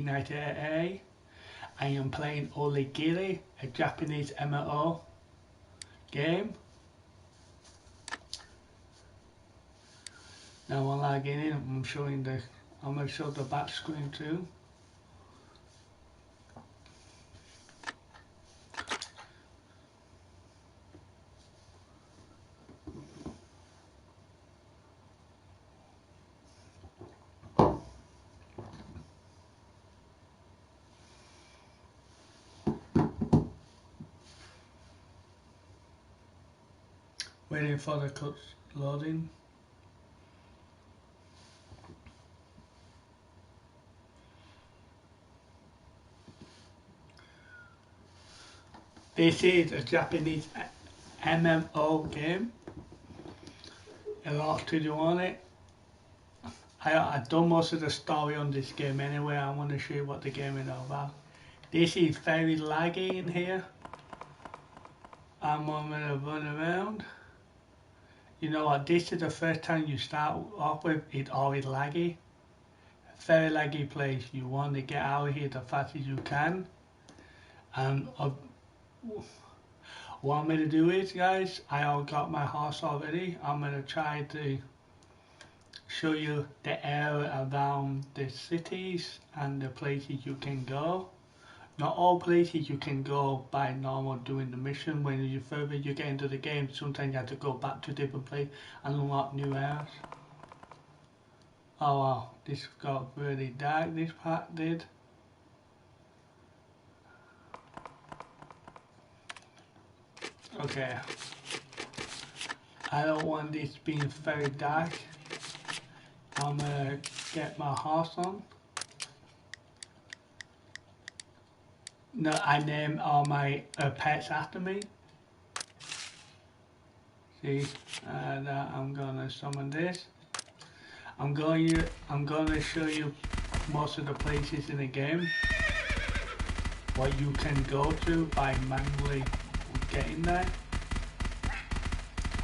United A. I am playing Onigiri, a Japanese MMO game. Now while I get in, I'm gonna show the back screen too. Waiting for the code loading. This is a Japanese MMO game. A lot to do on it. I've done most of the story on this game anyway. I want to show you what the game is all about. This is very laggy in here. I'm gonna run around. You know what, this is the first time you start off with, it's always laggy. Very laggy place. You want to get out of here the fastest you can. And what I'm going to do is, guys, I all got my horse already. I'm going to try to show you the area around the cities and the places you can go. Not all places you can go by normal doing the mission. When you further you get into the game, sometimes you have to go back to different places and unlock new areas. Oh wow, this got really dark, this part did. Okay. I don't want this being very dark. I'm gonna get my horse on. No, I named all my pets after me. See, and I'm gonna summon this. I'm gonna show you most of the places in the game, what you can go to by manually getting there.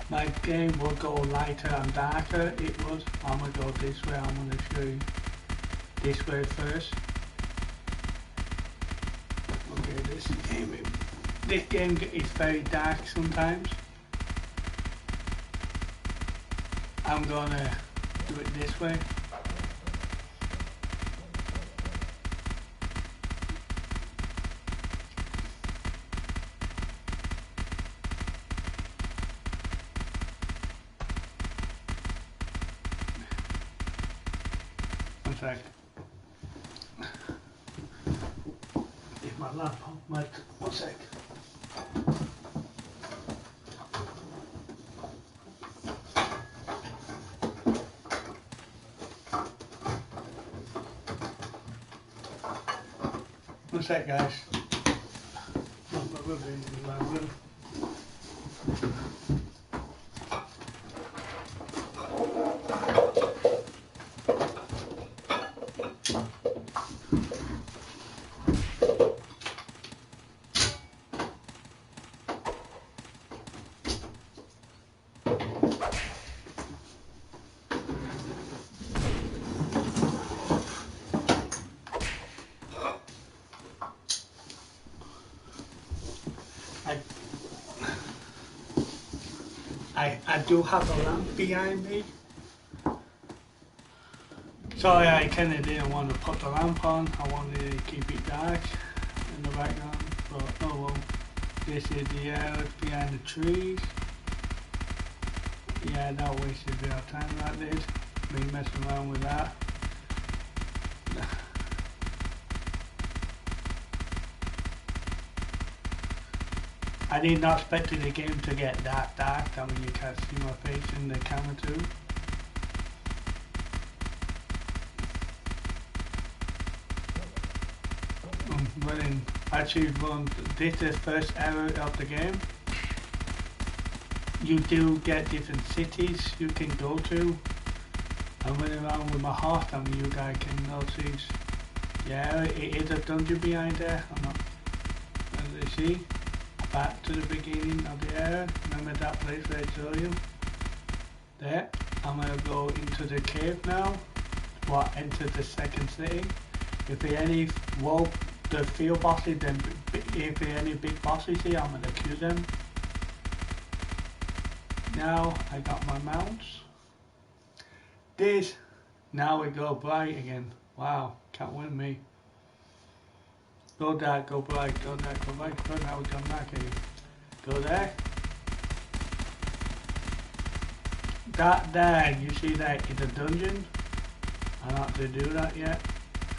My game will go lighter and darker. I'm gonna go this way. I'm gonna show you this way first. Okay, this game is very dark sometimes. I'm gonna do it this way. One sec. If my laptop might. One sec. One sec, guys. I do have a lamp behind me. Sorry, I kinda didn't want to put the lamp on. I wanted to keep it dark in the background, but oh well. This is the area behind the trees. Yeah, that wasted a bit of time, that did. Me messing around with that. I did not expect the game to get that dark. I mean, you can't see my face in the camera too. I'm running, actually this is the first area of the game. You do get different cities you can go to. I'm running around with my horse. I mean, you guys can notice. Yeah, it is a dungeon behind there. I'm not, as you see. Back to the beginning of the area. Remember that place where I showed you? There. I'm gonna go into the cave now. Enter the second city. If there any well, the field bosses, then if there any big bosses here, I'm gonna kill them. Now I got my mounts. This, now we go bright again. Wow, can't win me. Go dark, go bright, go dark, go bright. Go now we come back again. Go there. That there, you see that in the dungeon? I don't have to do that yet.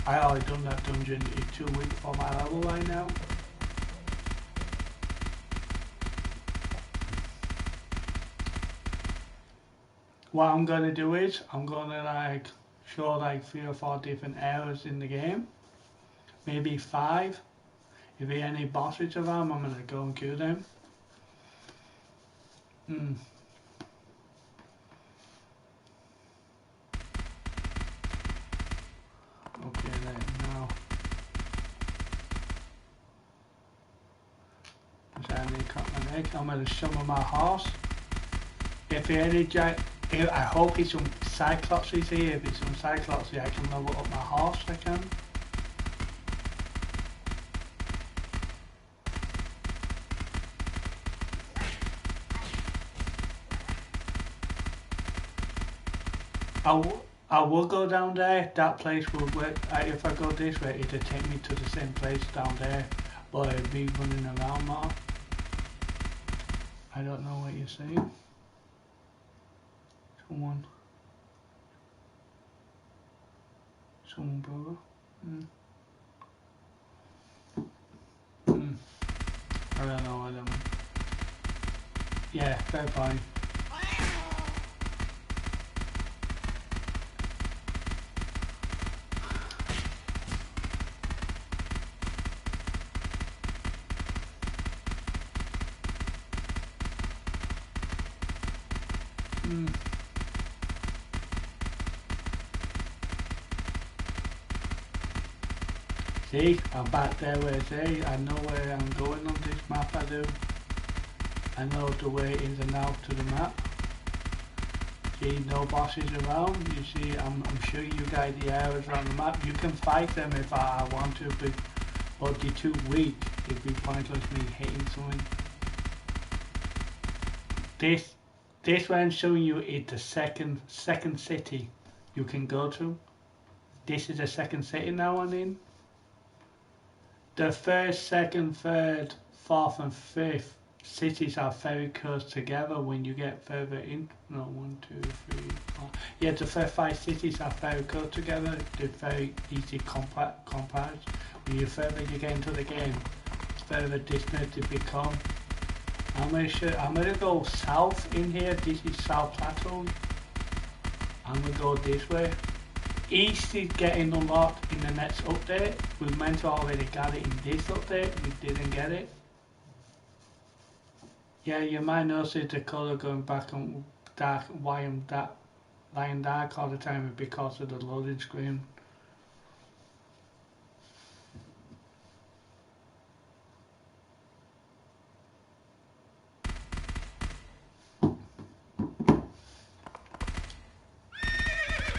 I already done that dungeon. It's too weak for my level right now. What I'm gonna do is I'm gonna like show like 3 or 4 different areas in the game, maybe 5. If there are any bosses around, I'm gonna go and kill them. Okay, then now. I need to cut my neck. I'm gonna summon my horse. If there are any giant, I hope it's some Cyclopses here. If it's some Cyclopses, I can level up my horse. I can. I will go down there. That place will work. If I go this way, it'll take me to the same place down there, but I'll be running around more. I don't know what you're saying. Someone, brother. I don't know what I mean. Yeah, fair point. See, I'm back there where it's a. I know where I'm going on this map, I do. I know the way ins and out to the map. See, no bosses around. You see, I'm showing you guys the areas around the map. You can fight them if I want to, but they're too weak. It'd be pointless me hitting something. This one I'm showing you is the second city you can go to. This is the second city now I'm in. The first, second, third, fourth and fifth cities are very close together when you get further in. No, 1, 2, 3, 4. Yeah, the first 5 cities are very close together. They're very easy compact. When you further you get into the game, further distant they become. I'm gonna go south in here. This is South Plateau. I'm gonna go this way. East is getting unlocked in the next update. We meant to already got it in this update. We didn't get it. Yeah, you might notice the colour going back on dark, why I'm lying dark all the time because of the loading screen.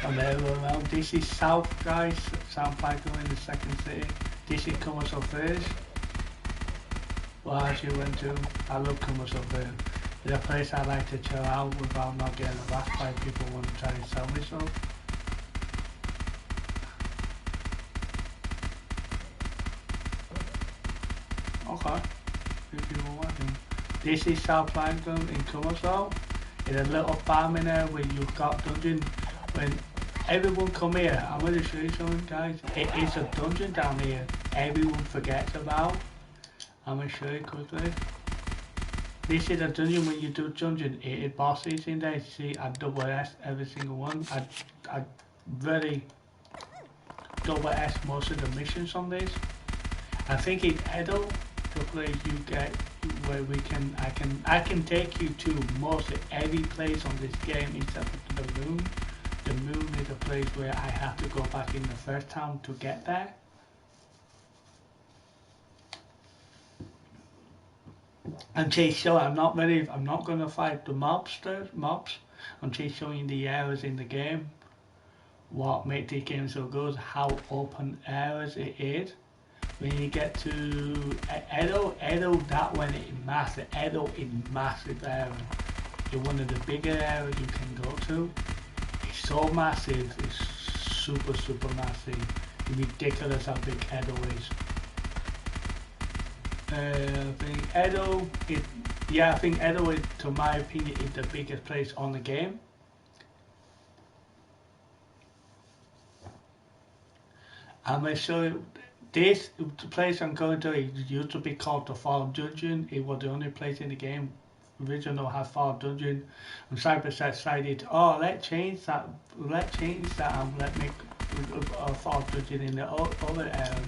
And there we're around. This is south, guys. South Plateau in the second city. This is commercial first. Well, as you went to, I love commercial first. It's a place I like to chill out without not getting harassed by people who want to try to sell me stuff. Okay. If you were watching. This is South Plateau in commercial. It's a little farm in there where you've got dungeon. When everyone come here, I'm going to show you something, guys. It is a dungeon down here everyone forgets about. I'm going to show you quickly. This is a dungeon. When you do dungeon, it is bosses in there. You see, I double S every single one. I really double S most of the missions on this. I think it's Edo, the place you get where I can take you to most every place on this game except for the moon. The moon is a place where I have to go back in the first time to get there. And just so I'm not going to fight the mobs. I'm just showing the areas in the game what makes this game so good, how open areas it is. When you get to Edo, that one is massive. Edo is massive area. It's one of the bigger areas you can go to. It's so massive, it's super massive. It's ridiculous how big Edo is. I think Edo is, yeah, I think Edo is, to my opinion, is the biggest place on the game. I'm going to show you this place I'm going to. It used to be called the Fall Dungeon. It was the only place in the game original had Fall Dungeon. And Cypress decided, oh, let's change that, and let make a Fall Dungeon in the other area.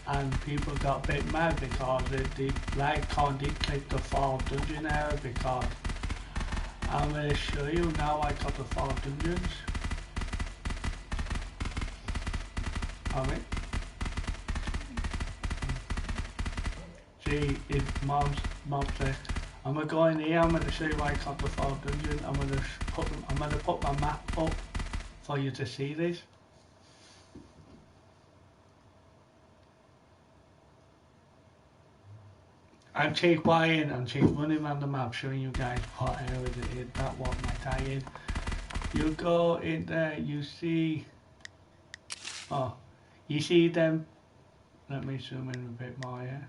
And people got a bit mad because they like can't click the Fall Dungeon area because I'm going to show you now. I got the Fall Dungeons. Alright. See, if mom's there. I'm gonna go in here. I'm gonna show you why I got the Fall Dungeon. I'm gonna put my map up for you to see this. I'm Chief Wyan and Chief running around the map showing you guys what area it is. That what my tag is. You go in there, you see, oh, you see them. Let me zoom in a bit more here.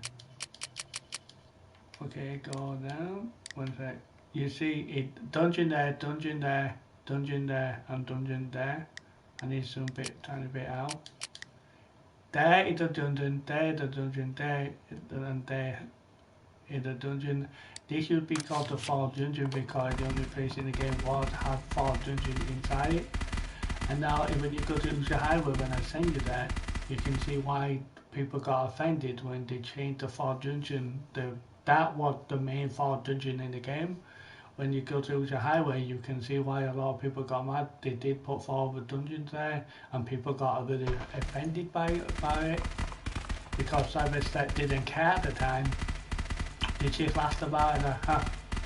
Okay, go down. One sec. You see it, dungeon there, dungeon there, dungeon there, and dungeon there. I need to zoom tiny bit out. There is a dungeon, there is a dungeon, there, and there is a dungeon. This should be called the Fall Dungeon because the only place in the game was had Fall Dungeon inside it. And now when you go to Usha Highway, when I send you that, you can see why people got offended when they changed the Fall Dungeon. That was the main Fall Dungeon in the game. When you go to Usha Highway, you can see why a lot of people got mad. They did put 4 other dungeons there, and people got a bit offended by it because Cyberset didn't care at the time. They just laughed about it.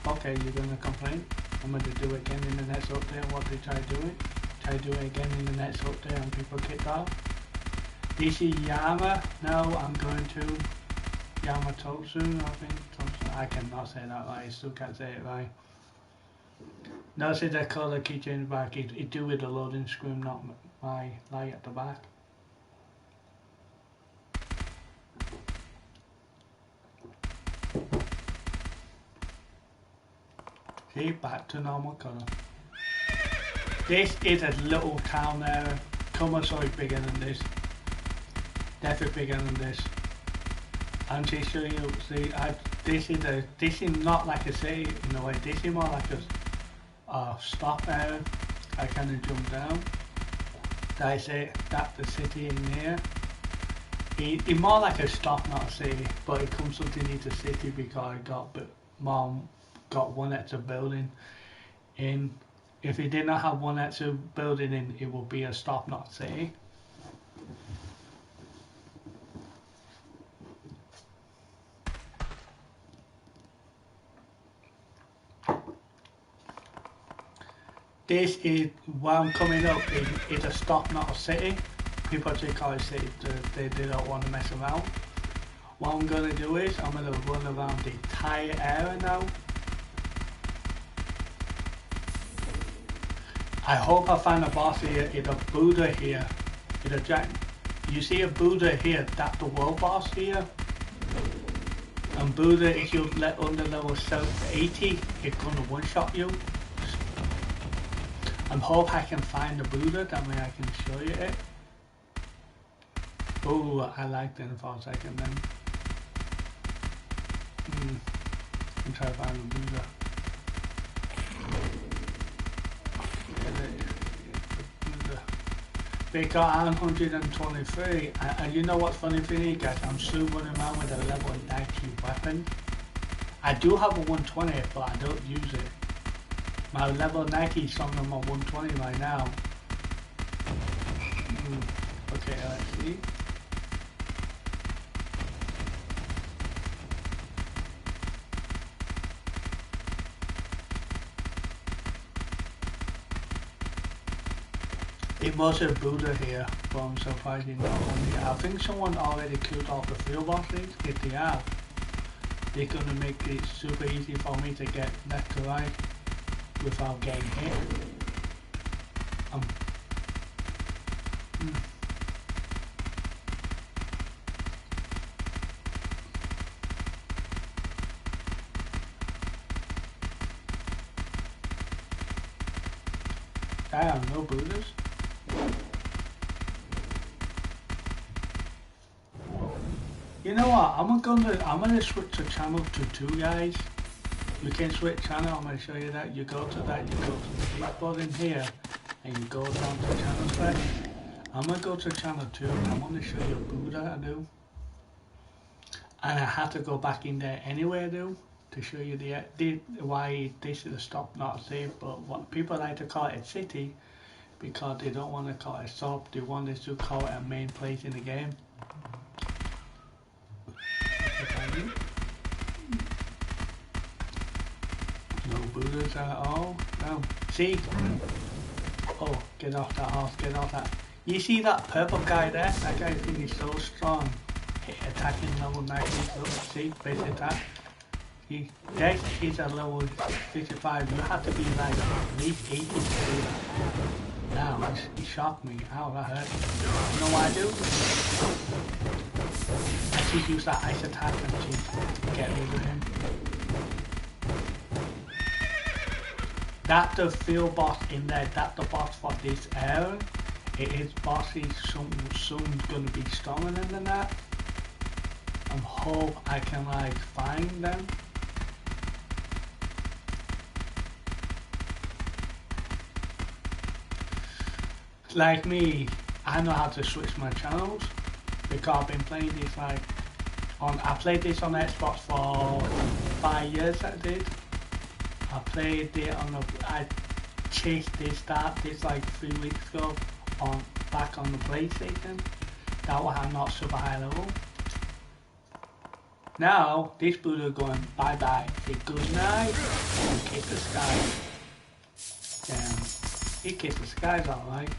Okay, you're gonna complain. I'm gonna do it again in the next update. What they try doing? Try do it again in the next update, and people kicked off. This is Yama. Now I'm going to Yamatotsu, I think. I cannot say that right. I still can't say it right. Notice the colour key change back. It do with the loading screen, not my light at the back. See, back to normal colour. This is a little town area. Kumaso is bigger than this. Definitely bigger than this. I'm just showing you. See, this is not like a city in a way. This is more like a stop area. I kind of jump down. That's it. That's the city in here. It's more like a stop, not a city. But it comes underneath the city because Mom got one extra building in. If it did not have one extra building in, it would be a stop, not a city. This is why I'm coming up. It's a stop, not a city. People just call it city. They don't want to mess around. What I'm gonna do is I'm gonna run around the entire area now. I hope I find a boss here. It's a Buddha here. It's a giant. You see a Buddha here? That's the world boss here. And Buddha, if you let under level 80, it's gonna one-shot you. I hope I can find the Buddha, that way I can show you it. Oh, I like that for a second then. I'm trying to find the Buddha. Because I'm 123, and you know what's funny for me, guys? I'm still running around with a level 90 weapon. I do have a 120, but I don't use it. My level 90 is something on my 120 right now. Okay, let's see. It was a Buddha here, but I'm surprised he's not on here. I think someone already killed off the field bosses. If they have, they're gonna make it super easy for me to get left to right without getting hit. Um, hmm. Damn, no Buddhas. You know what? I'm gonna switch to channel to 2, guys. You can switch channel. I'm gonna show you that. You go to that. You go to the big button here, and you go down to channel select. I'm gonna go to channel 2. I want to show you Buddha. I do, and I have to go back in there anyway. I do to show you the why this is a stop not safe, but what people like to call it city because they don't want to call it stop. They want us to call it a main place in the game. No Buddhas at all. No. See? Oh, get off that horse, get off that. You see that purple guy there? That guy thinks he's so strong. Attacking level 90. Look, see? Base attack. Dex is at level 55. You have to be like at least 80 to do that. Now, he shocked me. Ow, that hurt. You know what I do? I just use that ice attack and just get rid of him. That the field boss in there, that the boss for this area. His boss is soon gonna be stronger than that. I hope I can like find them. Like me, I know how to switch my channels because I've been playing this like I played this on Xbox for 5 years. I did. I played it I chased this like 3 weeks ago back on the PlayStation. That was not super high level. Now this Buddha going bye bye. Say good night and kiss the sky. Damn, he kissed the skies alright.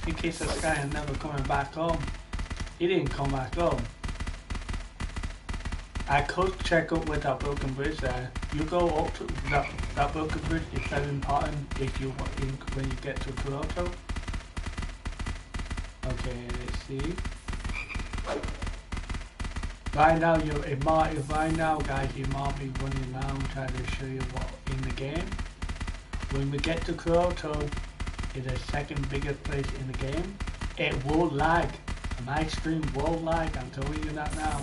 He kissed the sky and never coming back home. He didn't come back home. I could check up with that broken bridge there. You go up to that broken bridge is very important if you when you get to Kyoto. Okay, let's see. Right now right now guys you might be running around trying to show you what in the game. When we get to Kyoto, it's the second biggest place in the game. It will lag. My stream will lag, I'm telling you that now.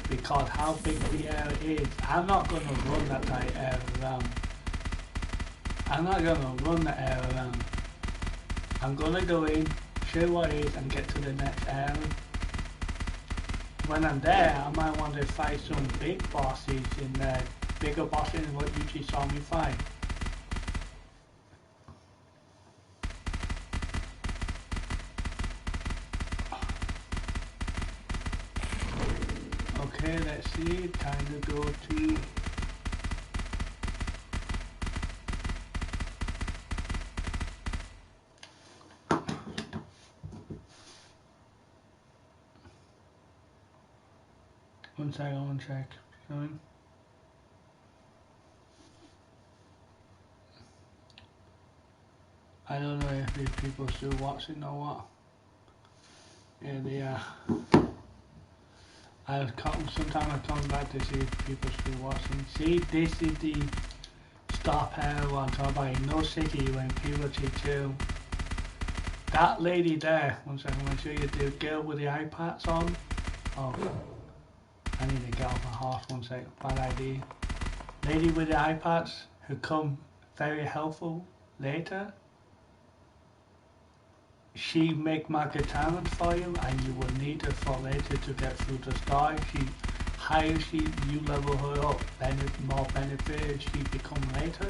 Because how big the area is. I'm not gonna run that area around. I'm not gonna run that area around. I'm gonna go in, show what it is and get to the next area. When I'm there, I might want to fight some big bosses in there. Bigger bosses than what you just saw me fight. Okay, let's see. Time to go to one second, I want to check something. I don't know if these people still watching or what. Yeah, they are. Sometimes I come back to see if people still watching. See, this is the stop area I'm talking about. In no city when people take chill. That lady there, one second, I'm going to show you the girl with the iPads on. Oh, I need to get off my horse, one second, bad idea. Lady with the iPads who come very helpful later. She make market talent for you and you will need it for later to get through the story. You level her up, more benefit she become later.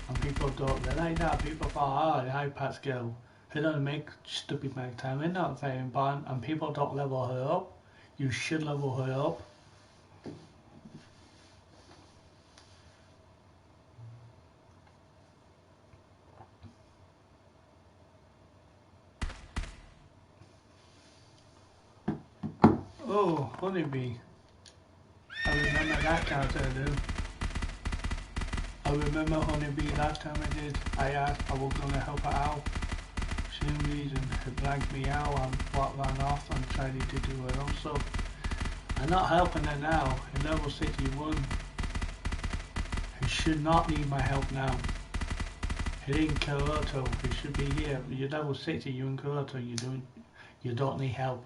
And people don't realize that. People thought, oh, the iPad's girl, who doesn't make stupid market talent, not very important. And people don't level her up. You should level her up. Oh, Honeybee. I remember that character I do. I remember Honeybee last time I did. I asked I was gonna help her out. Same reason, it blanked me out and what ran off and tried to do her own stuff. I'm not helping her now. In level 61. He should not need my help now. He in Kyoto, he should be here. You're level 60, you're in Kyoto, you don't need help.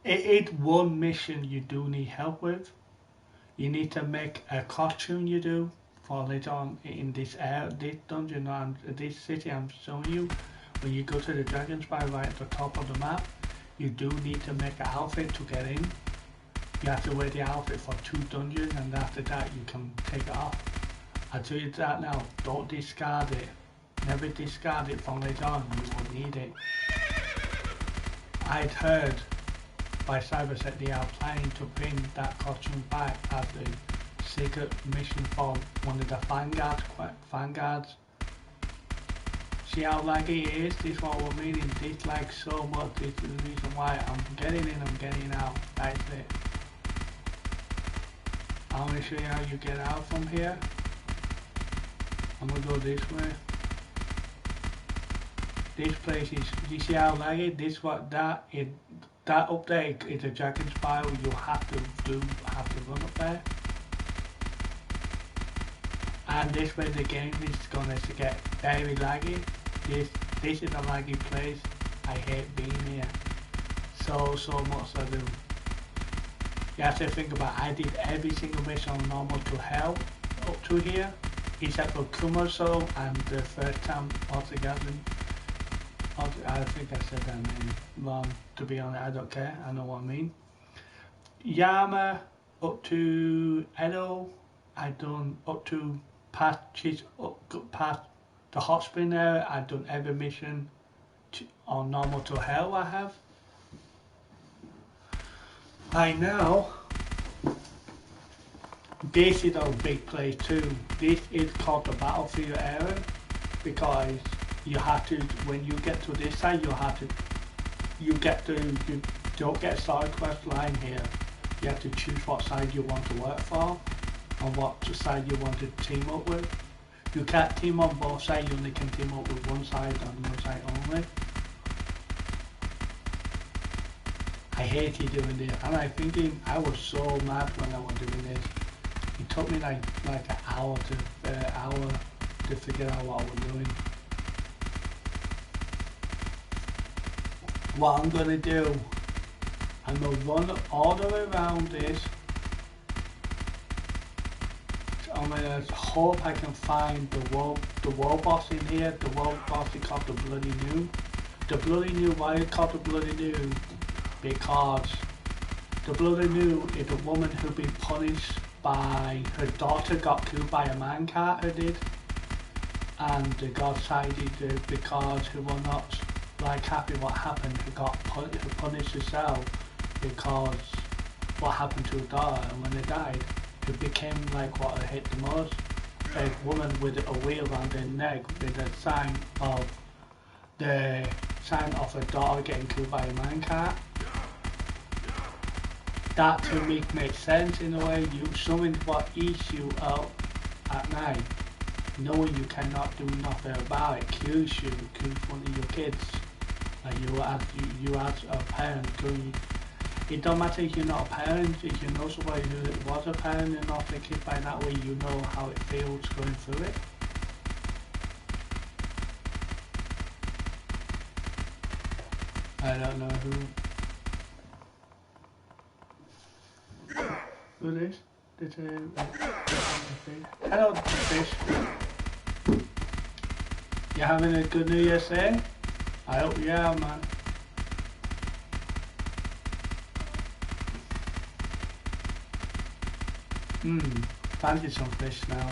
It's one mission you do need help with. You need to make a costume you do for later on in this dungeon and this city I'm showing you. When you go to the Dragon Spy right at the top of the map, you do need to make an outfit to get in. You have to wear the outfit for 2 dungeons and after that you can take it off. I tell you that now, don't discard it. Never discard it for later on, you will need it. I'd heard by Cyberset they are planning to bring that costume back as a secret mission for one of the vanguards. See how laggy it is? This is what we're meaning. This lag so much. This is the reason why I'm getting in, I'm getting out. That's it. I want to show you how you get out from here. I'm gonna go this way. This place is, you see how laggy? This what that is. That up there is a Dragon Spiral. You have to run up there. And this way the game is gonna get very laggy. This is a laggy place. I hate being here. So much I do. You have to think about, I did every single mission on normal to hell up to here, except for Kumaso and the first time altogether. I think I said that name wrong, to be honest. I don't care, I know what I mean. Yama up to Edo, I done up to past the hot spring area. I've done every mission on normal to hell. I have. I know this is a big place too. This is called the battlefield area because you have to, when you get to this side, you don't get side quest line here. You have to choose what side you want to work for and what side you want to team up with. You can't team on both sides, you only can team up with one side and one side only. I hated doing this, and I was so mad when I was doing this. It took me like an hour to figure out what I was doing. What I'm gonna do, I'm gonna run all the way around this. I'm gonna hope I can find the world boss in here. The world boss is called the Bloody New. The Bloody New, why is it called the Bloody New? Because the Bloody New is a woman who been punished by her daughter got killed by a man carter did, and the god sided because he was not like happy what happened. He got punished herself because what happened to her daughter, and when they died, it became like what hit the most. A woman with a wheel around her neck with a sign of her daughter getting killed by a man cart. That to me makes sense in a way. Something what eats you up at night, knowing you cannot do nothing about it, kills one of your kids. Like you as a parent, it don't matter if you're not a parent, if you know somebody who was a parent and not a kid, by that way you know how it feels going through it. I don't know who it is. Hello, fish. You having a good New Year's Day? I hope you are, man. Fancy some fish now.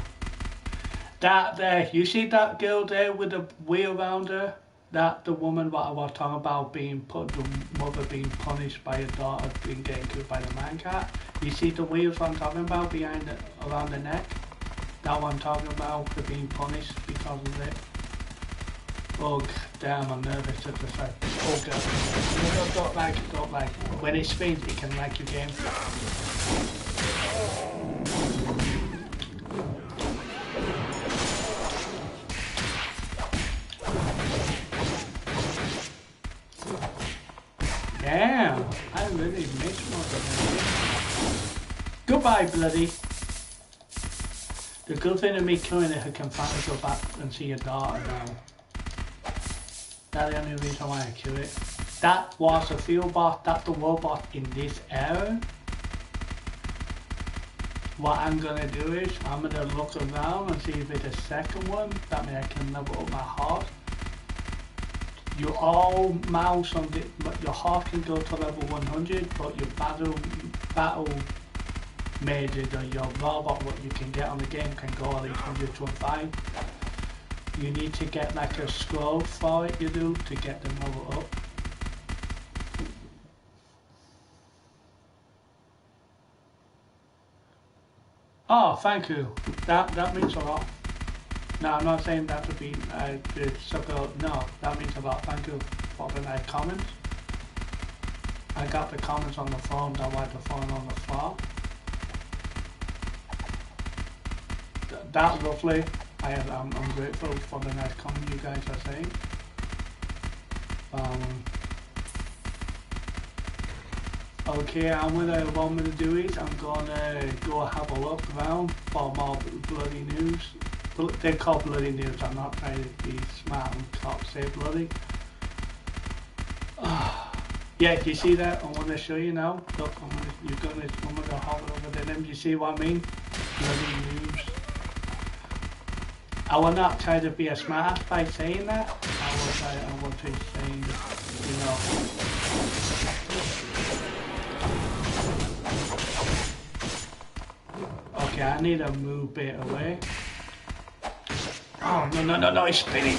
That there, you see that girl there with the wheel around her? That the woman what I was talking about the mother being punished by her daughter being getting killed by the man cat. You see the wheels I'm talking about around the neck? That one I'm talking about, for being punished because of it. Oh damn, I'm nervous at the fact. Oh god. don't like. When it spins, it can lag your game. Damn, I really missed one of them. Goodbye, bloody. The good thing of me killing it, I can finally go back and see your daughter now. That's the only reason why I kill it. That was a field boss, that's the world boss in this area. What I'm gonna do is, I'm gonna look around and see if it's a second one. That means I can level up my heart. You all mouse on the, your heart can go to level 100, but your battle mages or your robot, what you can get on the game, can go at least 125. You need to get like a scroll for it, you do, to get them level up. Oh, thank you. That means a lot. No, I'm not saying that to be the sucker. No, that means a lot. Thank you for the nice comments. I got the comments on the phone. That's why the phone on the floor. That's lovely. I'm grateful for the nice comment you guys are saying. Okay, what I want me to do is I'm gonna go have a look around for more bloody news. They call bloody news. I'm not trying to be smart and talk say bloody. Yeah, do you see that? I want to show you now. Look, I'm gonna hover over the name. Do you see what I mean? Bloody news. I will not try to be a smart ass by saying that. I will try saying, you know. Okay, I need to move it away. Oh, no, it's spinning.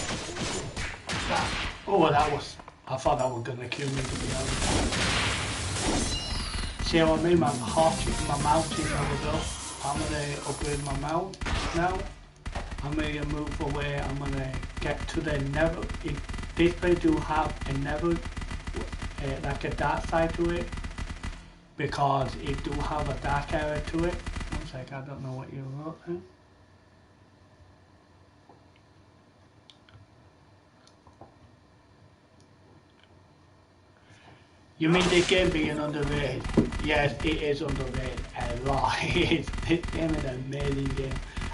Oh, I thought that was gonna kill me, to be honest. See what I mean? My mount is over up. I'm gonna upgrade my mount now. I'm gonna move away. I'm gonna get to the nether. This place do have a nether, like a dark side to it, because it do have a dark area to it. One sec, I don't know what you wrote there. You mean this game being underrated? Yes, it is underrated a lot. This game is an amazing game.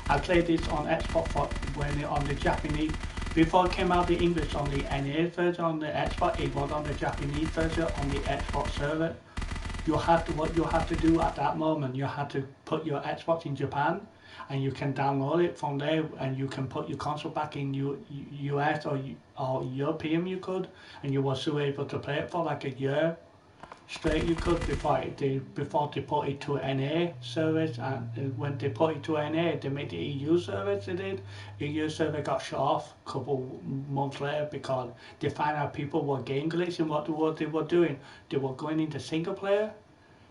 I played this on Xbox when on the Japanese. Before it came out the English on the NA version on the Xbox, it was on the Japanese version on the Xbox server. What you had to do at that moment, you had to put your Xbox in Japan, and you can download it from there, and you can put your console back in US or European you could, and you were still able to play it for like a year straight. You could before they put it to NA service, and when they put it to NA, they made the EU service. They did. The EU server got shut off a couple months later because they found out people were game glitching. What they were doing, they were going into single player.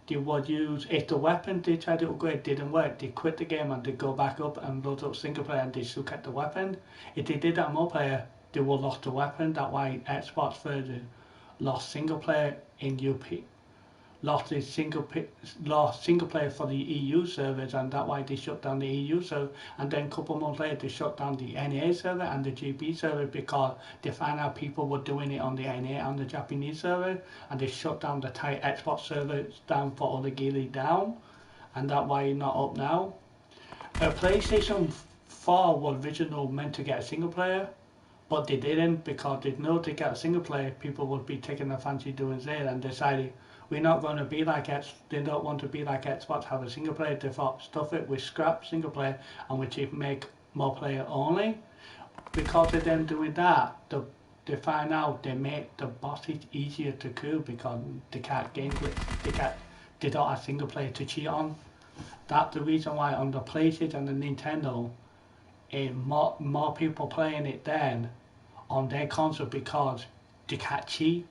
They would use, if the weapon they tried to upgrade didn't work, they quit the game and they go back up and load up single player and they still kept the weapon. If they did that multiplayer, they would lost the weapon. That's why Xbox version lost single player in UP, lost single player for the EU servers, and that's why they shut down the EU server. And then a couple of months later, they shut down the NA server and the GB server because they found out people were doing it on the NA and the Japanese server, and they shut down the entire Xbox servers down for Onigiri down, and that's why it's not up now. PlayStation 4 was originally meant to get a single player, but they didn't because they know to get a single player, people would be taking a fancy doing that and decided we're not going to be like X. They don't want to be like Xbox, have a single player. They thought stuff it with scrap single player and we just make more player only. Because of them doing that, they find out they make the bosses easier to kill because they can't game glitch. They don't have single player to cheat on. That's the reason why on the PlayStation and the Nintendo, more people playing it then on their console because they can't cheat.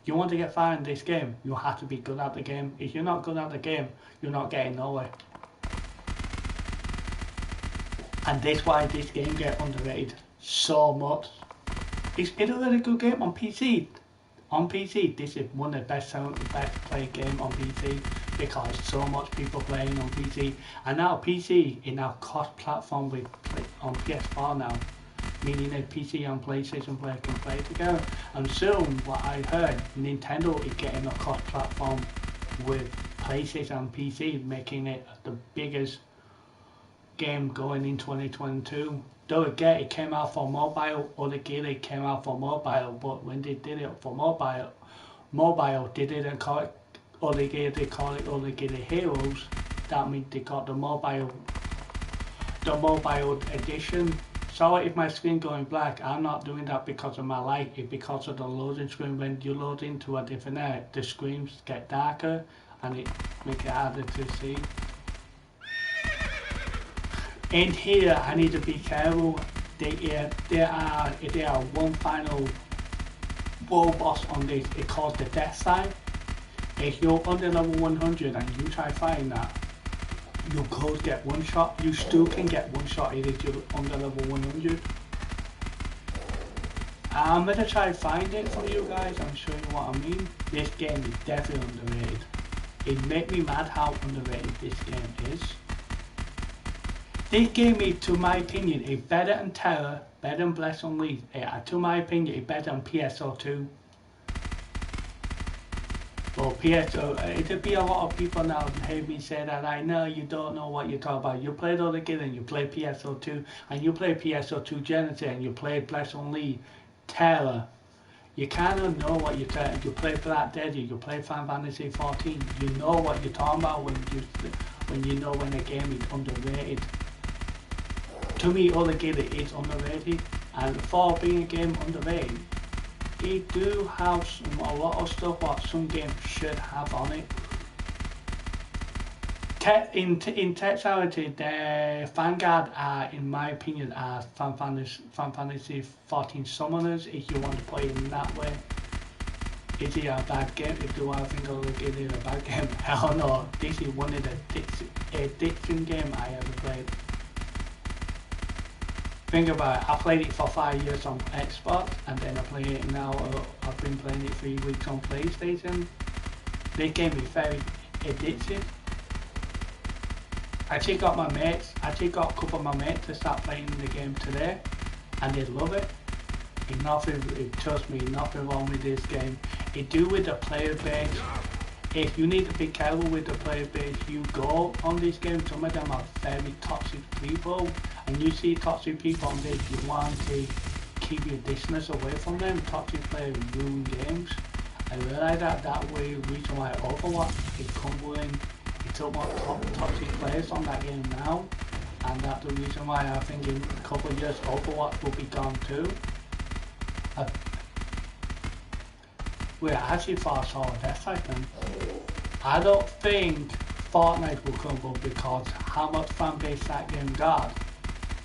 You want to get far in this game, you have to be good at the game. If you're not good at the game, you're not getting nowhere. And that's why this game gets underrated so much. It's a really good game on PC. on PC, this is one of the best played game on PC because so much people playing on PC. And now PC is now cross-platform with on PS4 now, meaning that PC and PlayStation player can play together. And soon, what I heard, Nintendo is getting a cross-platform with PlayStation and PC, making it the biggest game going in 2022. Don't forget, it came out for mobile. Onigiri came out for mobile, but when they did it for mobile, they didn't call it Onigiri. They call it Onigiri Heroes. That means they got the mobile edition. Sorry if my screen going black. I'm not doing that because of my light. It's because of the loading screen. When you load into a different area, the screens get darker and it makes it harder to see. In here, I need to be careful. There are one final world boss on this. It's called the Death Side. If you're under level 100 and you try fighting that, you could get one shot. You still can get one shot if you're under level 100. I'm gonna try to find it for you guys and show you what I mean. This game is definitely underrated. It makes me mad how underrated this game is. This game is, to my opinion, is better than Terror, better than Bless Unleashed. To my opinion, it's better than PSO2. Well, it'll be a lot of people now hear me say that. I know you don't know what you're talking about. You played all the games and you play PSO2 and you play PSO2 Genesis and you play Bless Unleashed, Terror. You kind of know what you're talking. You play Black Deadly, you play Final Fantasy 14. You know what you're talking about when you know when a game is underrated. To me, Onigiri is underrated, and for being a game underrated, it do have a lot of stuff what some games should have on it. In textuality, the Vanguard are, in my opinion, are Final Fantasy 14 summoners, if you want to play it in that way. Is it a bad game? Do I think Onigiri is a bad game? Hell no, this is one of the addiction games I ever played. Think about it, I played it for 5 years on Xbox and then I play it now, I've been playing it 3 weeks on PlayStation. This game is very addictive. I actually got a couple of my mates to start playing the game today and they love it. Trust me, nothing wrong with this game. It do with the player base. If you need to be careful with the player base you go on this game, some of them are very toxic people. And you see toxic people on this, you want to keep your distance away from them. Toxic players ruin games. I realize that way reason why Overwatch is crumbling. It took more toxic players on that game now. And that's the reason why I think in a couple of years Overwatch will be gone too. Wait, I actually thought I saw a death fight then. I don't think Fortnite will crumble because how much fan base that game got.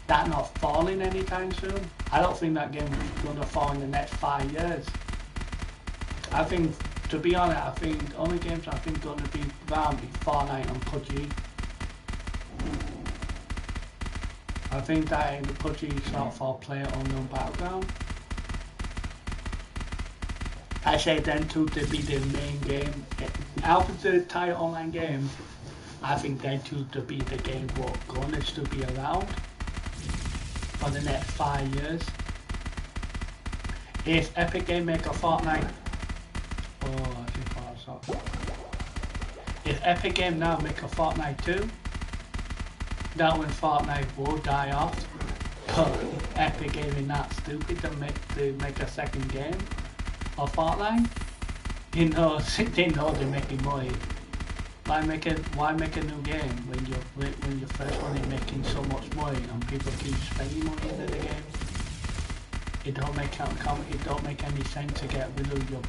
That not falling anytime soon. I don't think that game is going to fall in the next 5 years. I think, to be honest, I think the only games I think going to be around is Fortnite and PUBG. I think that the PUBG is not for Player Unknown Battleground. I say them two to be the main game. Out of the entire online game, I think them two to be the game what going to still be around for the next 5 years. If Epic Games make a Fortnite, if Epic Games now make a Fortnite 2, that when Fortnite will die off. But Epic Games is not stupid to make a second game of Fortnite. They know they're making money. Why make a new game when your first one is making so much money and people keep spending money into the game? It don't make any sense to get rid of your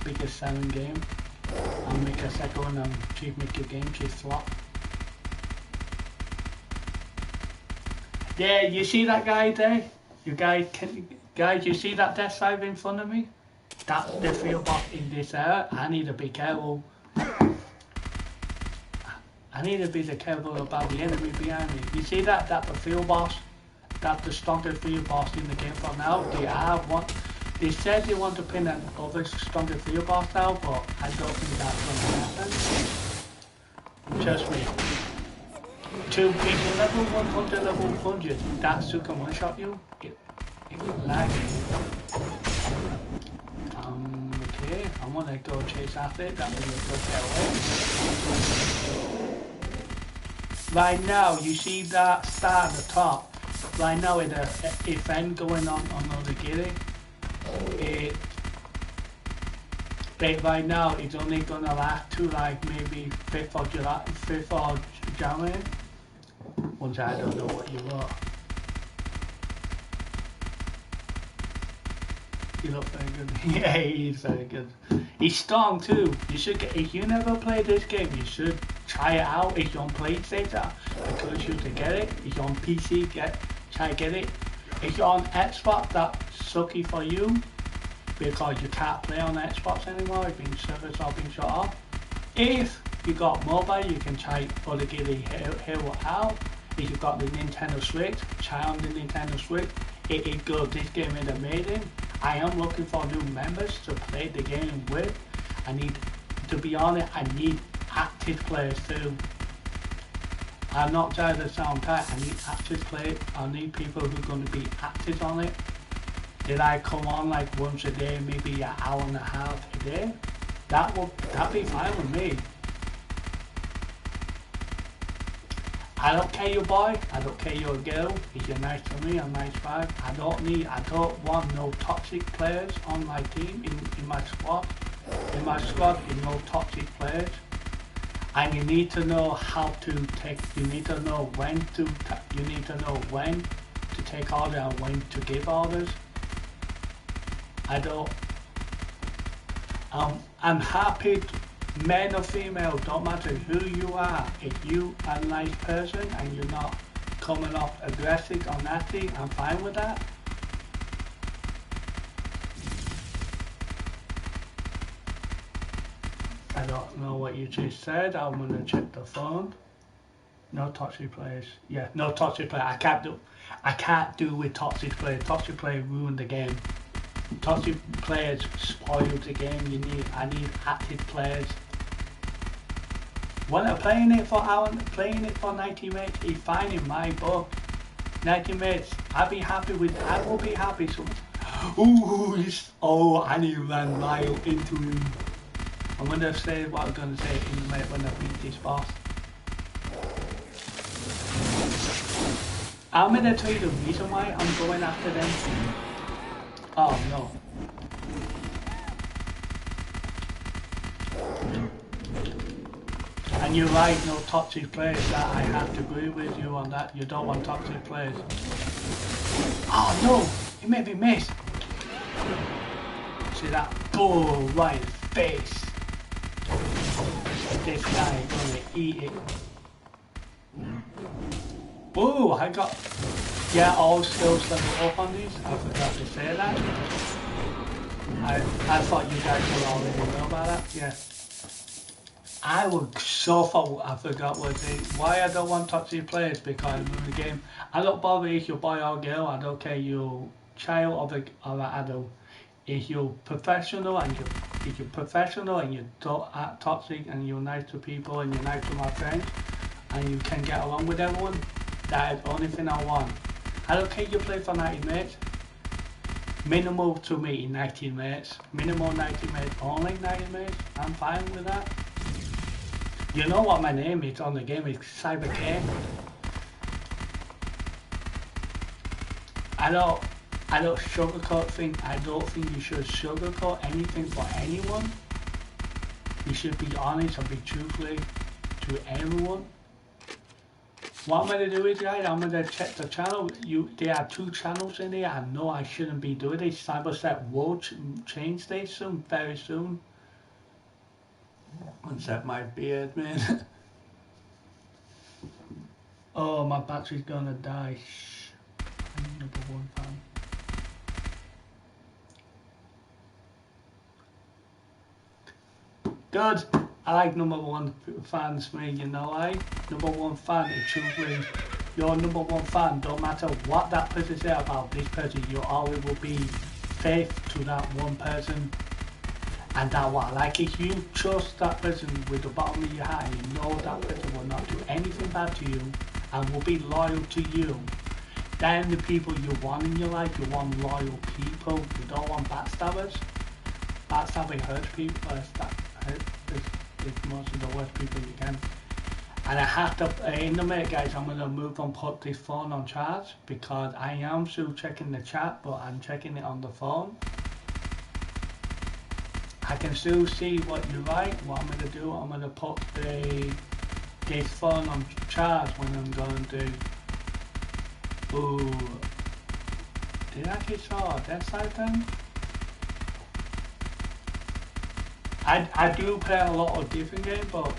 biggest selling game and make a second one and make your game just flop. Yeah, you see that guy there? Guys, you see that death side in front of me? That's the field boss in this area. I need to be careful. I need to be careful about the enemy behind me. You see that? That's the field boss. That's the strongest field boss in the game for now. They said they want to pin another stronger 3 boss now, but I don't think that's gonna happen. Trust me. To be level 100, level 100, that's who can one-shot you. It lags. Okay, I'm gonna go chase after it. That means go get away. Right now, you see that star at the top. Right now, it's an event going on Onigiri. Right now, it's only gonna last to like maybe 5th of July, 5th of January. Once I don't know what you are. You look very good. Yeah, he's very good. He's strong too. You should get, if you never played this game, you should try it out. If you're on PlayStation, I encourage you to get it. If you're on PC, try to get it. If you're on Xbox, that's sucky for you because you can't play on Xbox anymore. It's been servers all been shut off. If you got mobile, you can try Onigiri Hero out. If you've got the Nintendo Switch, try on the Nintendo Switch. It is good. This game is amazing. I am looking for new members to play the game with. To be honest, I need active players too. I'm not trying to sound tight. I need active players. I need people who are going to be active on it. Did I come on like once a day, maybe an hour and a half a day? That'd be fine with me. I don't care your boy, I don't care your girl. If you're nice to me, I'm nice back. I don't want no toxic players on my team, in my squad. In my squad, is no toxic players. And you need to know how to take, you need to know when to take orders and when to give orders. I'm happy. Men or female, don't matter who you are. If you are a nice person and you're not coming off aggressive or nasty, I'm fine with that. I don't know what you just said. I'm gonna check the phone. No toxic players. Yeah, no toxic player. I can't do with toxic players. Toxic players ruin the game. Toxic players spoil the game. I need active players. When I'm playing it for 90 minutes, it's fine in my book. 90 minutes, I will be happy so much. I need to run right into him. I'm gonna say what I'm gonna say in a minute when I beat this boss. I'm gonna tell you the reason why I'm going after them. Oh no. And you're right, no toxic players. That I have to agree with you on that. You don't want toxic players. Oh no! He made me miss. See that? Oh, right in the face. This guy is gonna eat it. Oh, I got all skills level up on these. I forgot to say that. I thought you guys would already know about that. Yeah. I would suffer. I forgot what they. Why I don't want toxic players, because in the game I don't bother if you're boy or girl. I don't care you're child or an adult. If you're professional and you're toxic and you're nice to people and you're nice to my friends and you can get along with everyone, that is the only thing I want. I don't care you play for 90 minutes. Minimal to me 90 minutes. Minimal 90 minutes. Only 90 minutes. I'm fine with that. You know what my name is on the game? It's Cyber K. I don't sugarcoat things. I don't think you should sugarcoat anything for anyone. You should be honest and be truthful to everyone. What I'm going to do is, guys, I'm going to check the channel. There are 2 channels in there. I know I shouldn't be doing this. Cyberset will change this soon, very soon. Unset my beard, man. Oh, my battery's gonna die. Shh. I'm #1 fan. Good. I like #1 fans, me. You know, #1 fan is truthfully. You're #1 fan. Don't matter what that person say about this person, you always will be faith to that one person. And that what I like is you trust that person with the bottom of your heart, and you know that person will not do anything bad to you and will be loyal to you. Then the people you want in your life, you want loyal people. You don't want backstabbers. Backstabbing hurts people. It's most of the worst people you can. And I have to, in a minute guys, I'm going to move and put this phone on charge because I am still checking the chat, but I'm checking it on the phone. I can still see what you write. What I'm going to do, I'm going to put this phone on charge when I'm going to. Ooh, did I actually saw a dead side then? I do play a lot of different games, but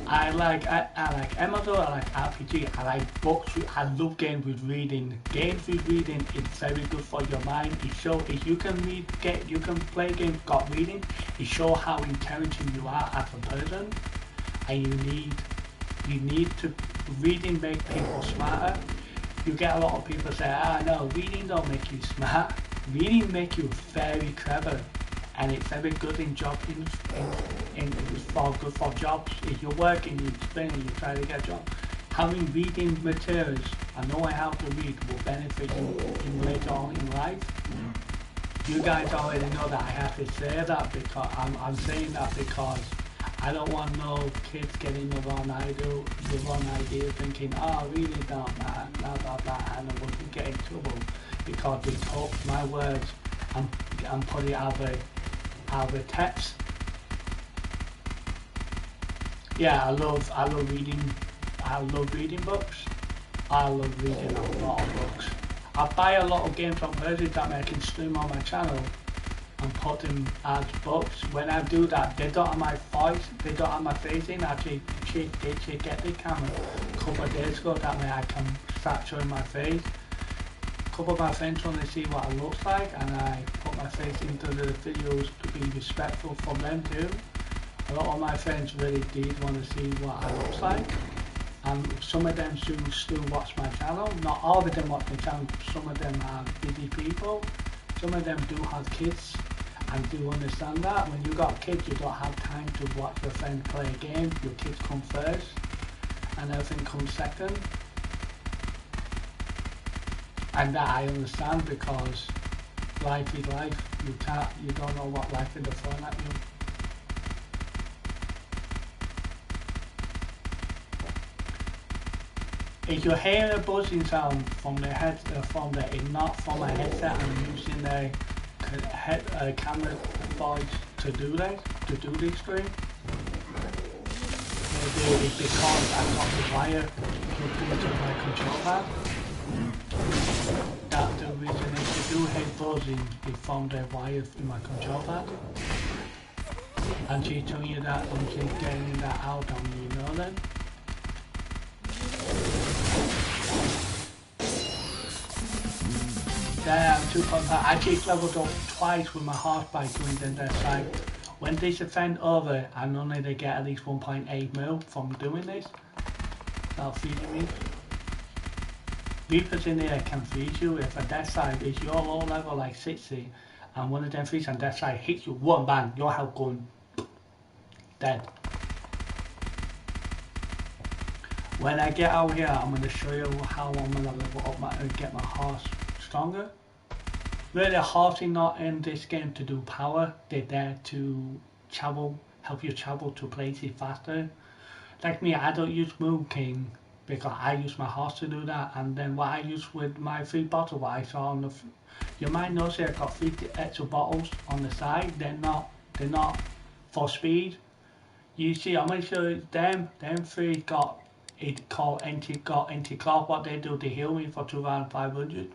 I like MMO, I like RPG, I like books. I love games with reading. Games with reading is very good for your mind. It shows if you can you can play games got reading. It shows how intelligent you are as a person, and you need to reading make people smarter. You get a lot of people say, no, reading don't make you smart. Reading make you very clever. And it's very good in job good for jobs. If you're working, you're spending, you try to get a job. Having reading materials and knowing how to read will benefit you later on in life. You guys already know that I have to say that because I'm saying that because I don't want no kids getting the wrong idea, thinking, reading don't matter, blah blah blah, and I wouldn't get in trouble because they took my words and put it out the text. Yeah, I love reading. I love reading books. I love reading a lot of books. I buy a lot of games from Hershey that I can stream on my channel and put them as books. When I do that, they don't have my voice, they don't have my face in. Actually, they get the camera a couple of days ago, that way I can start showing my face. A couple of my friends want to see what it looks like, and I put my face into the videos to be respectful for them too. A lot of my friends really did want to see what I look like, and some of them still watch my channel. Not all of them watch my channel, some of them are busy people. Some of them do have kids and do understand that. When you got kids, you don't have time to watch your friend play a game. Your kids come first and everything comes second. And that I understand because life is life. You don't know what life is throwing at you. If you're hearing a buzzing sound from the it's not from a headset. I'm using the camera voice to do this stream. Maybe it's because I've got the wire plugged into my control pad. That's the reason. If you do hear buzzing, it's from the wire in my control pad. And she's telling you that, and she's getting that out on you, know then. There, I'm too compact. I just leveled up twice with my horse by doing the dead side. When this event over, I know they get at least 1.8 mil from doing this. That'll feed me. Reapers in here can feed you. If a death side is your low level like 60, and one of them feeds on death side hits you one bang, your health going dead. When I get out here, I'm going to show you how I'm going to level up and get my horse stronger. Really, horse is not in this game to do power. They're there to travel, help you travel to places faster. Like me, I don't use Moon King because I use my horse to do that. And then what I use with my 3 bottles, what I saw on the, you might notice I've got 3 extra bottles on the side. They're not for speed. You see, I'm going to show you them 3 got it called anti-clock. What they do, they heal me for 2,500.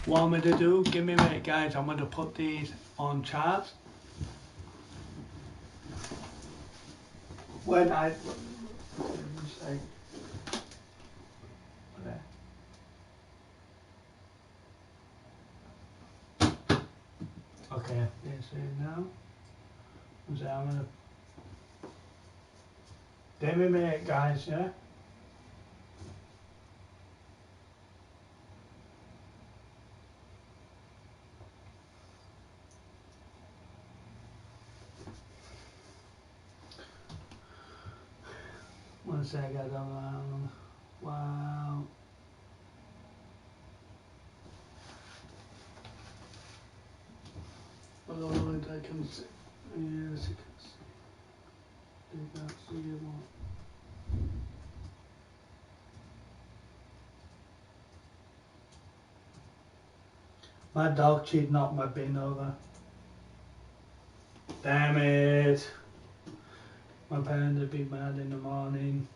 What I'm going to do, give me a minute guys, I'm going to put these on charge. When I say okay, there's it now. So I'm going to give me a minute guys, yeah. One sec, I don't know. Wow. Oh, I can see. Yes, you can see. You can see it more. My dog cheat knocked my bin over. Damn it. My parents would be mad in the morning.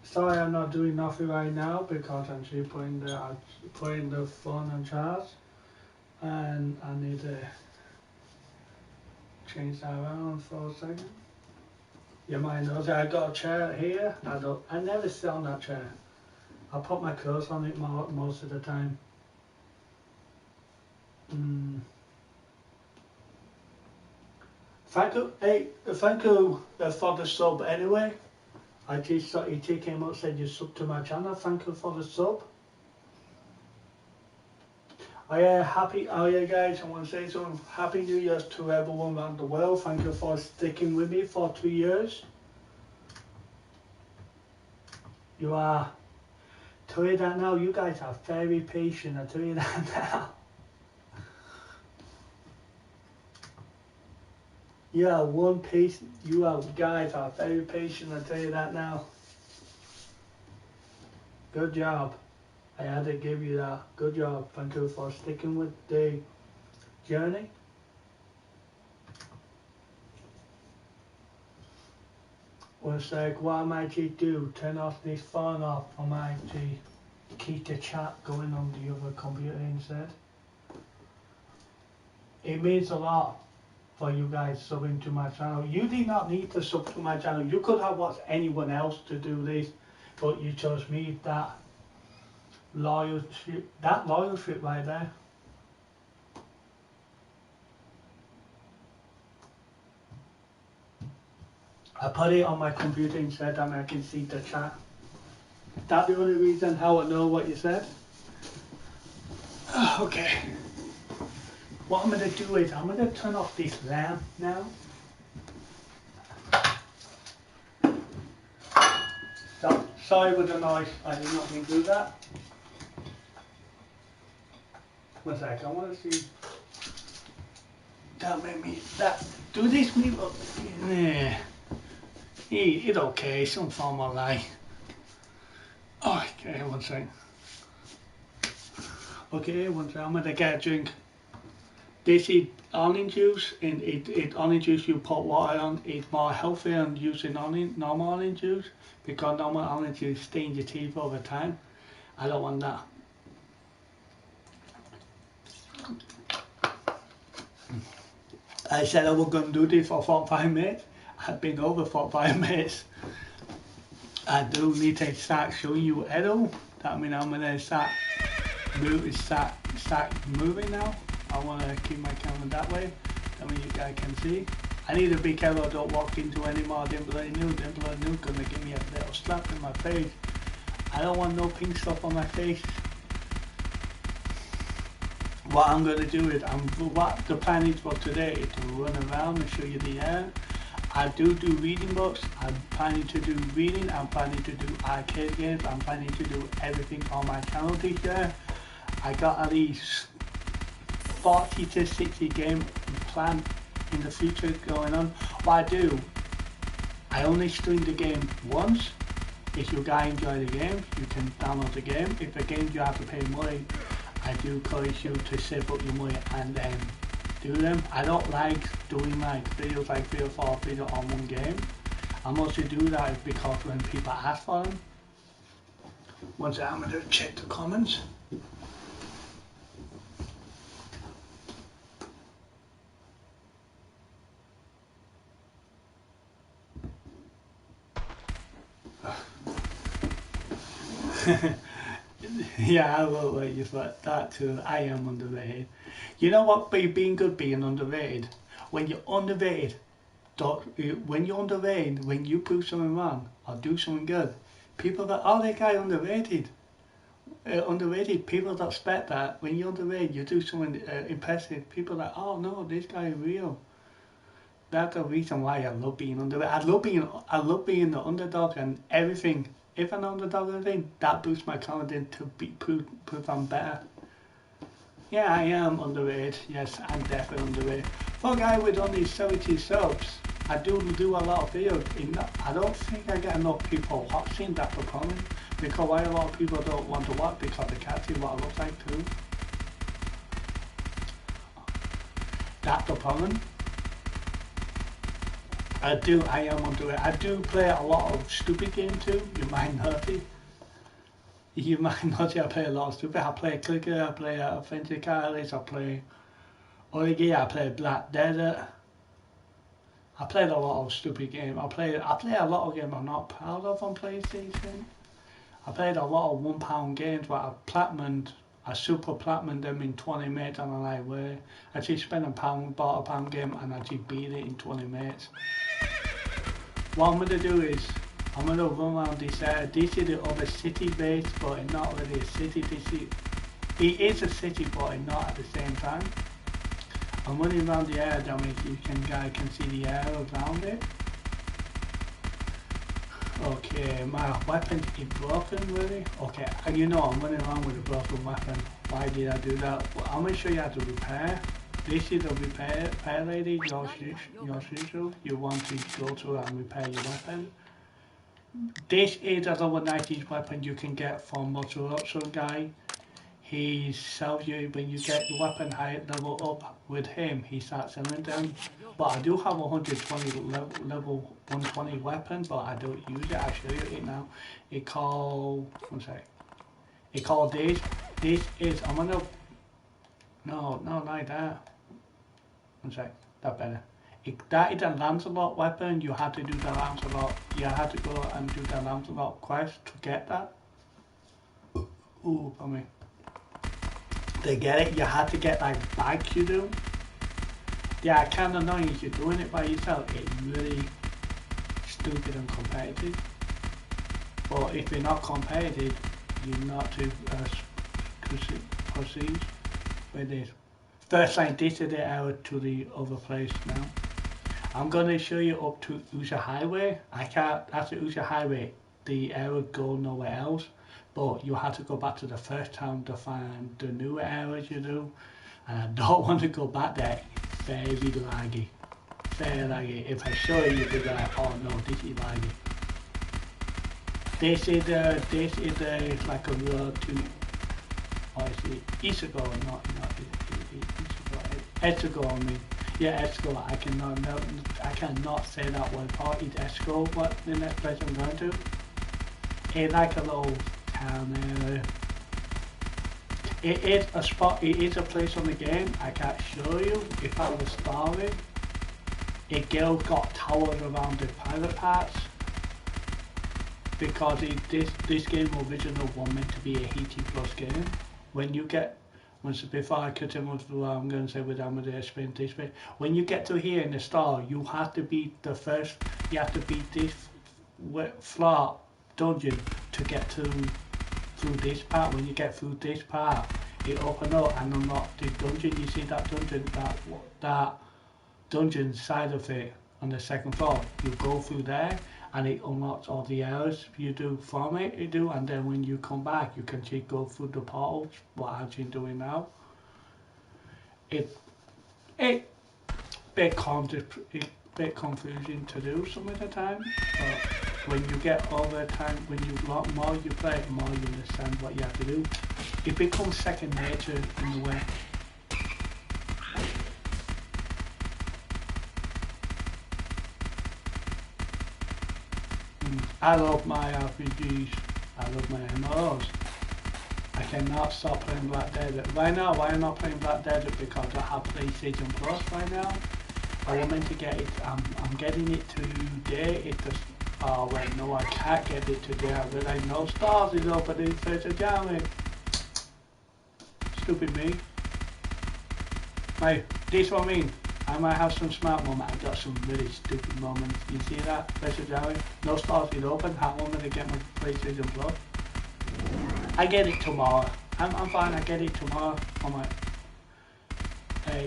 Sorry, I'm not doing nothing right now because I'm actually putting the phone on charge, and I need to change that around for a second. You might notice I got a chair here. I never sit on that chair. I put my clothes on it most of the time. Thank you, hey, thank you for the sub anyway. I just saw he came up and said you sub to my channel. Thank you for the sub. Oh yeah, guys, I want to say something. Happy New Year to everyone around the world. Thank you for sticking with me for 2 years. You are, tell you that now, you guys are very patient, I tell you that now. You are guys are very patient, I tell you that now. Good job. I had to give you that. Good job. Thank you for sticking with the journey. One sec, what I might do, turn off this phone off, I might keep the chat going on the other computer instead. It means a lot for you guys subbing to my channel. You did not need to sub to my channel. You could have watched anyone else to do this, but you chose me. That loyalty right there. I put it on my computer instead and I can see the chat. That's the only reason how I know what you said. Okay. What I'm going to do is I'm going to turn off this lamp now. So, sorry for the noise, I did not mean to do that. One sec, I want to see. That made me, do this me, yeah. It's okay, some form of lie. Oh, okay, one sec. Okay, one sec, I'm going to get a drink. This is orange juice, and orange juice you put water on. It's more healthy than using normal orange juice, because normal orange juice stains your teeth over time. I don't want that. I said I was going to do this for 45 minutes. I've been over 45 minutes. I do need to start showing you Edo. That means I'm going to start moving now. I want to keep my camera that way. That means you guys can see. I need to be careful I don't walk into any more Dimble New. Dimble New going to give me a little slap in my face. I don't want no pink stuff on my face. What I'm going to do is, what the plan is for today is to run around and show you the air. I do reading books. I'm planning to do reading. I'm planning to do arcade games. I'm planning to do everything on my channel this year. I got at least 40 to 60 games planned in the future going on. What I only stream the game once. If you guys enjoy the game, you can download the game. If the game you have to pay money, I do encourage you to save up your money and then do them. I don't like doing like videos, like 3 or 4 videos on one game. I mostly do that because when people ask for them. Once I'm going to check the comments. Yeah, I will let you for that too. I am underrated. You know what being good being underrated? When you're underrated, When you're underrated, when you prove something wrong or do something good, people that, oh, that guy underrated. Underrated. People that expect that when you're underrated, you do something impressive. People that, oh no, this guy is real. That's the reason why I love being underrated. I love being the underdog and everything. If an underdog or anything, that boosts my confidence to prove I'm better. Yeah, I am underrated. Yes, I'm definitely underrated. For a guy with only 70 subs, I do a lot of videos. I don't think I get enough people watching that the problem. Because why a lot of people don't want to watch because they can't see what I look like too. That's the problem. I am underrated. I do play a lot of stupid games too. You might notice. You might notice I play a lot of stupid. I play Clicker, I play Authentic Islands, I play Onigiri, I play Black Desert. I played a lot of stupid games. I play a lot of games I'm not proud of on PlayStation. I played a lot of £1 games where I super platinumed them in 20 minutes and I'm like, where? I actually spent bought a pound game and actually beat it in 20 minutes. What I'm going to do is, I'm going to run around this area. This is the other city base, but it's not really a city. It is a city, but it's not at the same time. I'm running around the area, that means you guys can see the area around it. Okay, my weapon is broken really. Okay, and you know I'm running around with a broken weapon. Why did I do that? Well, I'm going to show you how to repair. This is the repair lady, your usual. You want to go to and repair your weapon. This is a level 90s weapon you can get from Motorotsu guy. He sells you, when you get the weapon high level up with him, he starts selling them. But I do have a 120 level 120 weapon, but I don't use it. I'll show you it now. It called, one sec. It called this. This is, I'm gonna, no, like that. One sec, that better. That is a Lancelot weapon. You have to do the Lancelot. You have to go and do the Lancelot quest to get that. Ooh, pardon me. To get it, you have to get like bags you do. Yeah, kind of annoying if you're doing it by yourself. It's really stupid and competitive. But if you're not competitive, you're not to proceed with this. First line, this is the arrow to the other place now. I'm going to show you up to Usa Highway. After Usa Highway, the arrow go nowhere else. But you have to go back to the first town to find the newer areas you do. And I don't want to go back there. It's very laggy. Very laggy. If I show you, you'll be like, oh no, this is laggy. This is like a road to, obviously, Isago, not Isago, I mean. Yeah, Esco. I cannot say that word part. It's Esco, but the next place I'm going to. It's like a little town area. It is a spot, it is a place on the game. I can't show you. If I was starving, it got towers around the private parts. Because this game original was meant to be a HT plus game. When you get, before I continue with what I'm going to say without me to explain this bit, when you get to here in the star, you have to beat the first, you have to beat this floor dungeon to get through this part. When you get through this part, it opens up and unlock the dungeon. You see that dungeon, that dungeon side of it on the second floor. You go through there and it unlocks all the areas you do from it, and then when you come back you can go through the portals, what I'm actually doing now. It bit confusing to do some of the time, but when you get all the time, when more you play, more you understand what you have to do. It becomes second nature in a way. I love my RPGs, I love my MMOs. I cannot stop playing Black Desert. Right now, why I'm not playing Black Desert? Because I have PlayStation Plus right now. I was meant to get it, I'm getting it today. It just, oh wait, no, I can't get it today. I realize no stars is open in 1st of January. Stupid me. This is what I mean. I might have some smart moments. I got some really stupid moments. You see that? Message Jerry? No stars is open. How am I gonna get my PlayStation Plus? I get it tomorrow. I'm fine. I get it tomorrow. I'm like,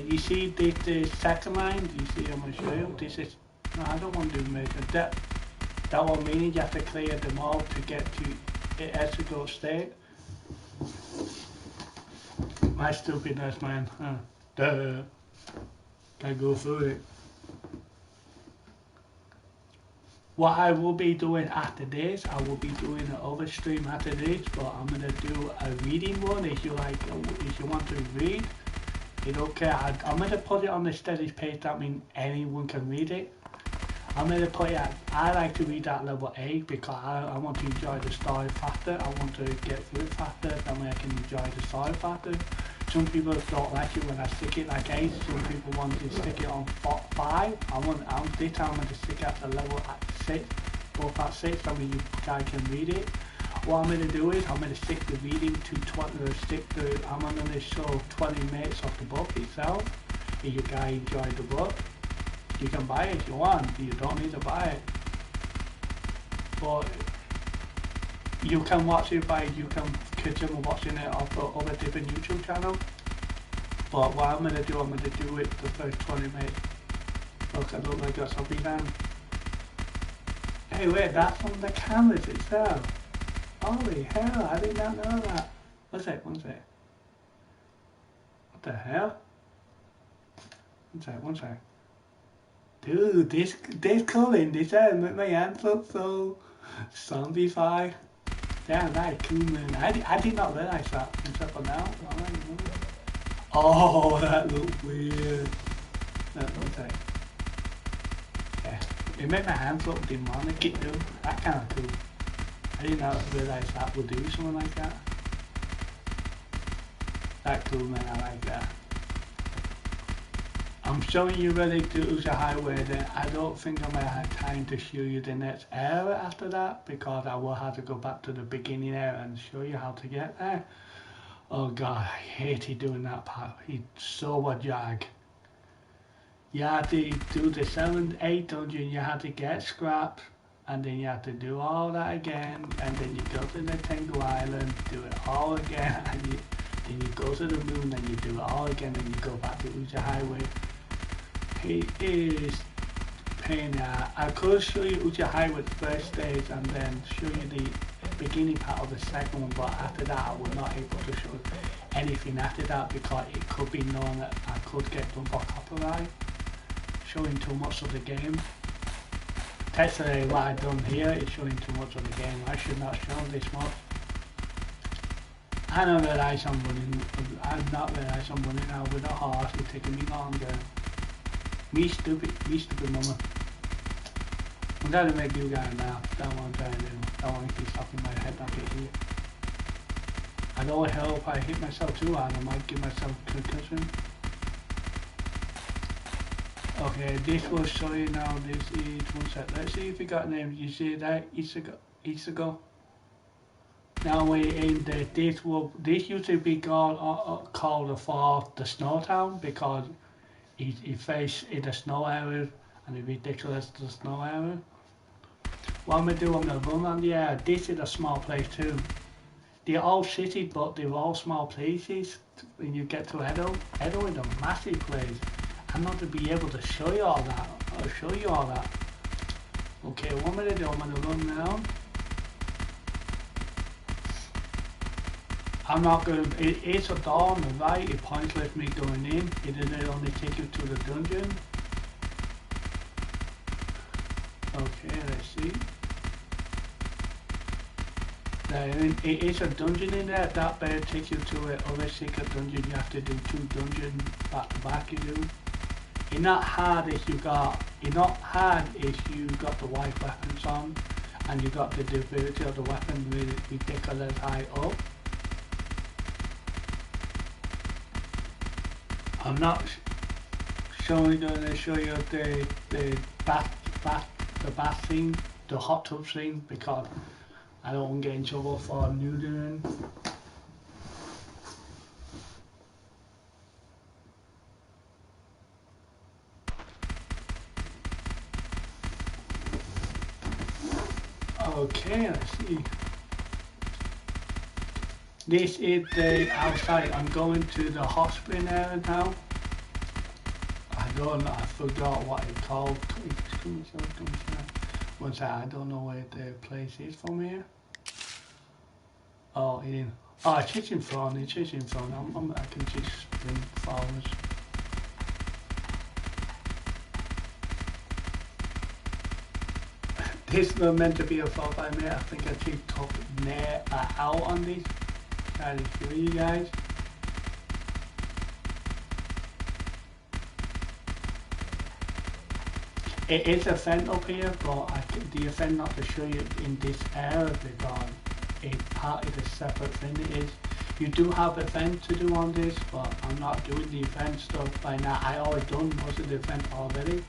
you see the second line? You see? I'm gonna show you. This is. No, I don't want to do major. That one meaning you have to clear them all to get to it has to go state. My stupidness, man. Duh. Gotta go through it. What I will be doing after this, I will be doing an other stream after this, but I'm gonna do a reading one. If you like, if you want to read, it's okay. I'm gonna put it on the studies page. That means anyone can read it. I'm gonna put it at, I like to read at level 8 because I want to enjoy the story faster. I want to get through it faster. That way I can enjoy the story faster. Some people don't like it when I stick it like 8. Some people want to stick it on 5. This time I'm going to stick it at the level at 6. Both at 6, that means you guys can read it. What I'm going to do is I'm going to stick the reading to 20. I'm going to show 20 minutes of the book itself. If you guys enjoy the book, you can buy it if you want. You don't need to buy it. But you can watch it by, you can continue watching it off of other different YouTube channels. But what I'm going to do, I'm going to do it the first 20 minutes. Look, I look like that's a big man. Hey wait, that's on the cameras itself. Holy hell, I did not know that. One sec. What the hell? One sec. Dude, this coloring, this make my hands look so zombified. Damn, that is cool, man. I did not realize that until for now. Oh, that looked weird. One sec. Yeah, it made my hands look demonic, it do. That kind of cool. I did not realize that would do something like that. That cool, man, I like that. I'm showing you where they do the highway, then I don't think I'm gonna have time to show you the next area after that because I will have to go back to the beginning area and show you how to get there. Oh god, I hated doing that part. It's so a drag. You had to do the 7, 8 dungeon, you had to get scraps, and then you have to do all that again, and then you go to the Tengu Island, do it all again, and then you go to the moon, and you do it all again, and you go back to Uja Highway. It is pain. I could show you Uja Highway the first stage, and then show you the beginning part of the second one, but after that I was not able to show anything after that because it could be known that I could get done for copyright, showing too much of the game. Technically what I've done here is showing too much of the game. I should not show this much. I don't realize I'm running. I've not realized I'm running now with a horse. It's taking me longer. Me stupid mama. I'm trying to make you guys laugh. That's what I'm trying to do. I don't want to keep stopping my head not getting hit. I don't help if I hit myself too hard. I might give myself a concussion. Okay, this will show you now. This is one sec. Let's see if you got names. You see that? Isago. Now we in the this used to be called for the snow town because it faced in the snow area and it's ridiculous the snow area. What I'm gonna do, I'm gonna run on the air. This is a small place too. They're all cities, but they're all small places. When you get to Edo is a massive place. I'm not to be able to show you all that. I'll show you all that. Okay, what I'm gonna do, I'm gonna run now. I'm not going to, it's a door on the right, it pointless me going in, it'll only take you to the dungeon. Okay, let's see. It is a dungeon in there, that better take you to a other secret dungeon. You have to do 2 dungeons back to back you do. It's not hard if you got the white weapons on and you got the durability of the weapon really ridiculous high up. I'm not going to show you the bath scene, the hot tub scene, because I don't want to get in trouble for nuding. Okay, let's see. This is the outside. I'm going to the hospital area now. I don't know, I forgot what it's called. One sec, I don't know where the place is from here. Oh, it is. Oh, it's in front, it's in front. I can just sprint forwards. This was meant to be a 4-5 minute. I think I just took out on this. Try to show you guys. It is a vent up here, but the event not to show you in this area because it's part of a separate thing. It is. You do have event to do on this, but I'm not doing the event stuff by now. I already done most of the event already.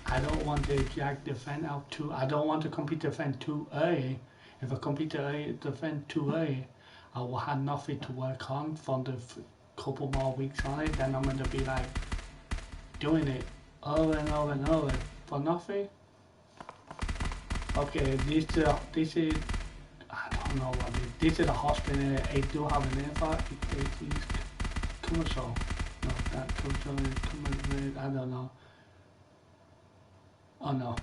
I don't want to jack the event out too. I don't want to complete the event too early. If I complete the event too early, I will have nothing to work on for the couple more weeks on it. Then I'm going to be like doing it over and over and over for nothing. Okay, this is I don't know what it is. This is a hospital. I do have an info. It's commercial. No, that commercial. I don't know. Oh no,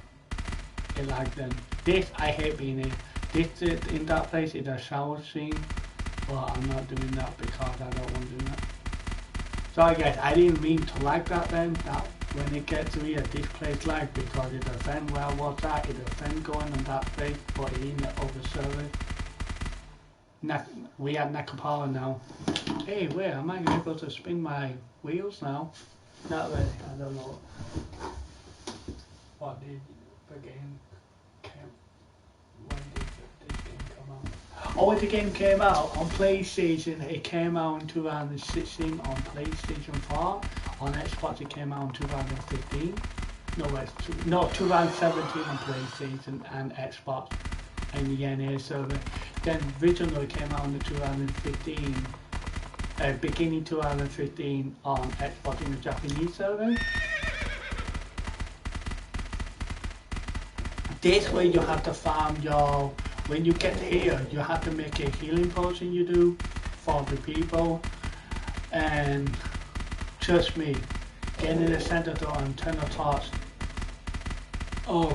it like them. This I hate being in. This in that place is a shower scene, but I'm not doing that because I don't want to do that. Sorry guys, I didn't mean to like that then. That when it gets to me at this place like because it's a fan where I was at, it's a fan going on that place, but it's in the other service. We at Nakapala now. Hey, where am I able to spin my wheels now? Not really. I don't know. What did the game came? When did this game come out? Oh, the game came out on PlayStation. It came out in 2016 on PlayStation 4. On Xbox, it came out in 2015. No, 2017 on PlayStation and Xbox and the NA server. Then originally it came out in 2015. Beginning 2015 on Xbox in the Japanese server. This way you have to farm your, when you get here, you have to make a healing potion you do for the people. And trust me, get in the center door and turn the torch. Oh